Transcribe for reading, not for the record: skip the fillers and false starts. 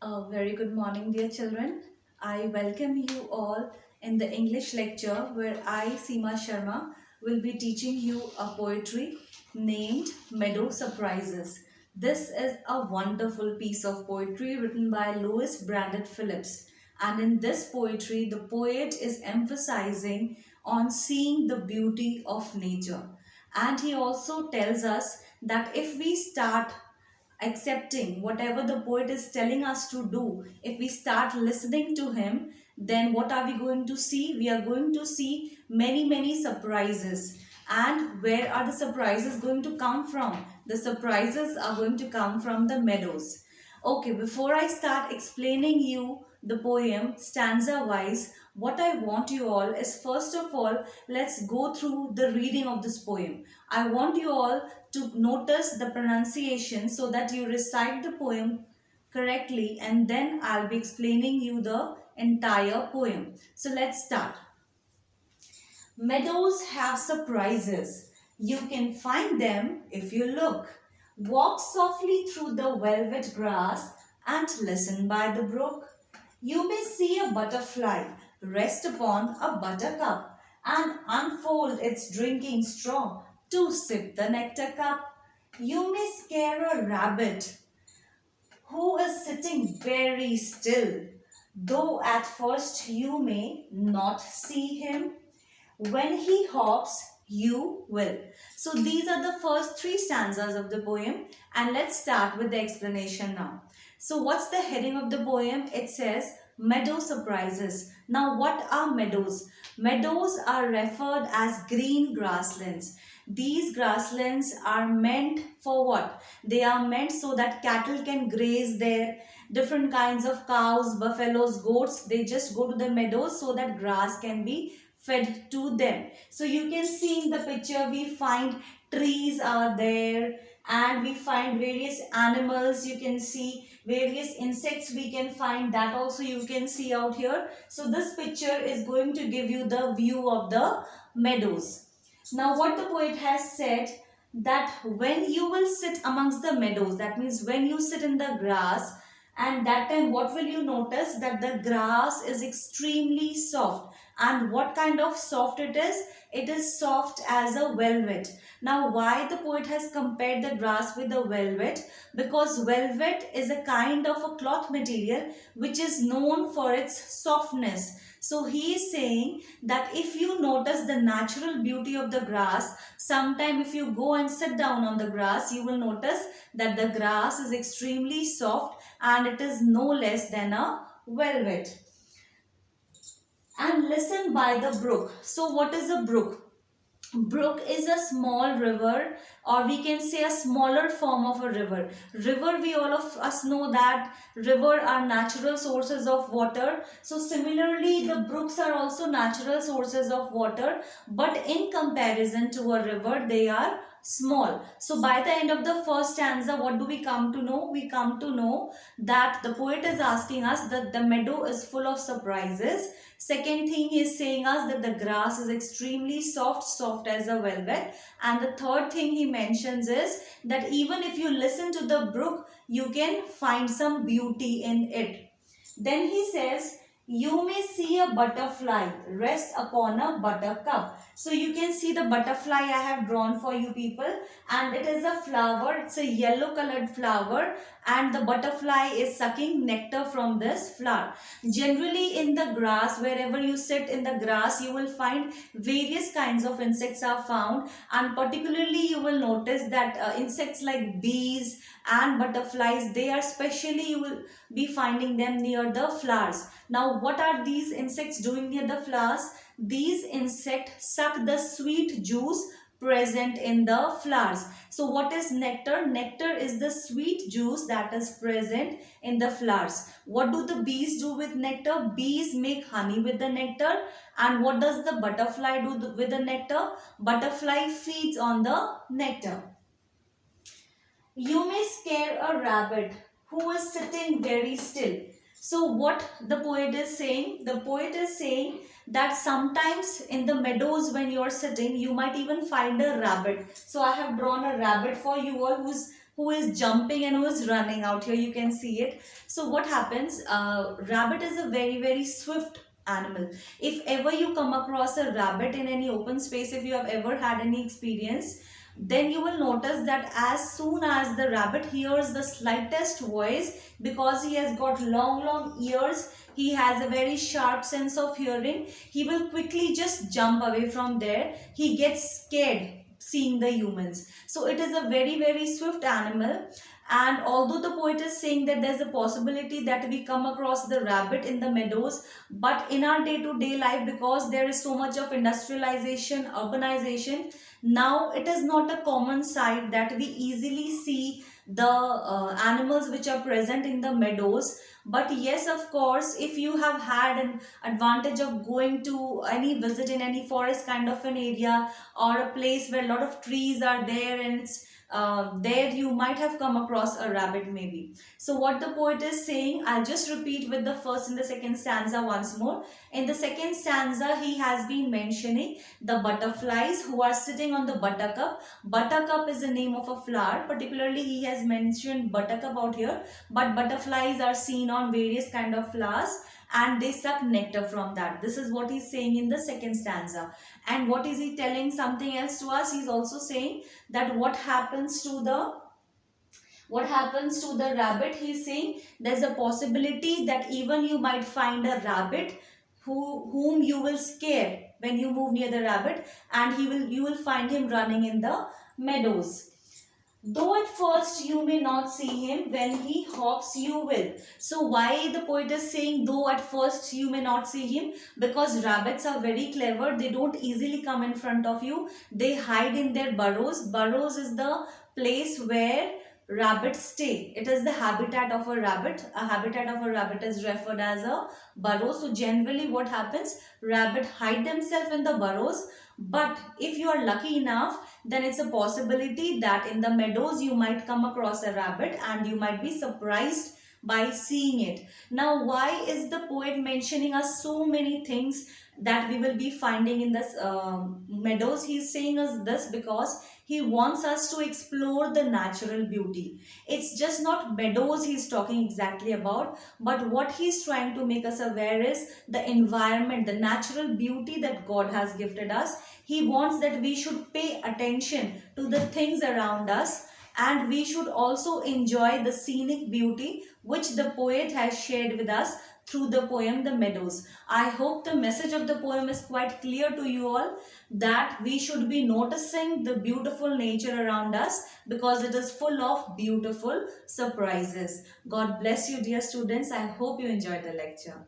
A very good morning, dear children. I welcome you all in the English lecture where I, Seema Sharma, will be teaching you a poetry named Meadow Surprises. This is a wonderful piece of poetry written by Louis Brandon Phillips. And in this poetry, the poet is emphasizing on seeing the beauty of nature. And he also tells us that if we start accepting whatever the poet is telling us to do, if we start listening to him, then what are we going to see? We are going to see many surprises. And where are the surprises going to come from? The surprises are going to come from the meadows. Okay, before I start explaining you the poem stanza wise, what I want you all is, first of all, let's go through the reading of this poem. I want you all to notice the pronunciation so that you recite the poem correctly, and then I'll be explaining you the entire poem. So let's start. Meadows have surprises. You can find them if you look. Walk softly through the velvet grass and listen by the brook. You may see a butterfly rest upon a buttercup and unfold its drinking straw to sip the nectar cup. You may scare a rabbit who is sitting very still, though at first you may not see him. When he hops, you will. So these are the first three stanzas of the poem, and let's start with the explanation now. So what's the heading of the poem? It says meadow surprises. Now what are meadows? Meadows are referred as green grasslands. These grasslands are meant for what? They are meant so that cattle can graze there. Different kinds of cows, buffaloes, goats, they just go to the meadows so that grass can be fed to them. So you can see in the picture we find trees are there, and we find various animals. You can see various insects we can find, that also you can see out here. So this picture is going to give you the view of the meadows. Now what the poet has said, that when you will sit amongst the meadows, that means when you sit in the grass, and that time what will you notice? That the grass is extremely soft. And what kind of soft it is? It is soft as a velvet. Now why the poet has compared the grass with the velvet? Because velvet is a kind of a cloth material which is known for its softness. So he is saying that if you notice the natural beauty of the grass, sometime if you go and sit down on the grass, you will notice that the grass is extremely soft and it is no less than a velvet. And listen by the brook. So what is a brook? Brook is a small river, or we can say a smaller form of a river. River, we all of us know that river are natural sources of water. So similarly the brooks are also natural sources of water, but in comparison to a river they are small. So by the end of the first stanza, what do we come to know? We come to know that the poet is asking us that the meadow is full of surprises. Second thing, he is saying us that the grass is extremely soft, soft as a velvet. And the third thing he mentions is that even if you listen to the brook, you can find some beauty in it. Then he says, you may see a butterfly rest upon a buttercup. So you can see the butterfly I have drawn for you people, and it is a flower. It's a yellow colored flower, and the butterfly is sucking nectar from this flower. Generally in the grass, wherever you sit in the grass, you will find various kinds of insects are found, and particularly you will notice that insects like bees and butterflies, they are specially, you will be finding them near the flowers. Now what are these insects doing near the flowers? These insects suck the sweet juice present in the flowers. So what is nectar? Nectar is the sweet juice that is present in the flowers. What do the bees do with nectar? Bees make honey with the nectar. And what does the butterfly do with the nectar? Butterfly feeds on the nectar. You may scare a rabbit who is sitting very still. So what the poet is saying? The poet is saying that sometimes in the meadows when you are sitting, you might even find a rabbit. So I have drawn a rabbit for you all who is jumping and who is running. Out here you can see it. So what happens, rabbit is a very swift animal. If ever you come across a rabbit in any open space, if you have ever had any experience, then you will notice that as soon as the rabbit hears the slightest voice, because he has got long ears, he has a very sharp sense of hearing, he will quickly just jump away from there. He gets scared seeing the humans. So it is a very swift animal. And although the poet is saying that there's a possibility that we come across the rabbit in the meadows, but in our day-to-day life, because there is so much of industrialization, urbanization, now it is not a common sight that we easily see the animals which are present in the meadows. But yes, of course, if you have had an advantage of going to any visit in any forest kind of an area, or a place where a lot of trees are there, and it's there you might have come across a rabbit maybe. So what the poet is saying, I'll just repeat with the first and the second stanza once more. In the second stanza, he has been mentioning the butterflies who are sitting on the buttercup. Buttercup is the name of a flower. Particularly, he has mentioned buttercup out here, but butterflies are seen on various kind of flowers and they suck nectar from that. This is what he's saying in the second stanza. And what is he telling something else to us? He's also saying that what happens to the rabbit. He's saying there's a possibility that even you might find a rabbit whom you will scare when you move near the rabbit, and you will find him running in the meadows. Though at first you may not see him, when he hops you will. So why the poet is saying though at first you may not see him? Because rabbits are very clever. They don't easily come in front of you. They hide in their burrows. Burrows is the place where rabbits stay. It is the habitat of a rabbit. A habitat of a rabbit is referred as a burrow. So generally what happens? Rabbit hide themselves in the burrows. But if you are lucky enough, then it's a possibility that in the meadows you might come across a rabbit and you might be surprised by seeing it. Now, why is the poet mentioning us so many things that we will be finding in this meadows? He's saying us this because he wants us to explore the natural beauty. It's just not meadows he's talking exactly about, but what he's trying to make us aware is the environment, the natural beauty that God has gifted us. He wants that we should pay attention to the things around us, and we should also enjoy the scenic beauty which the poet has shared with us through the poem The Meadows. I hope the message of the poem is quite clear to you all, that we should be noticing the beautiful nature around us because it is full of beautiful surprises. God bless you, dear students. I hope you enjoyed the lecture.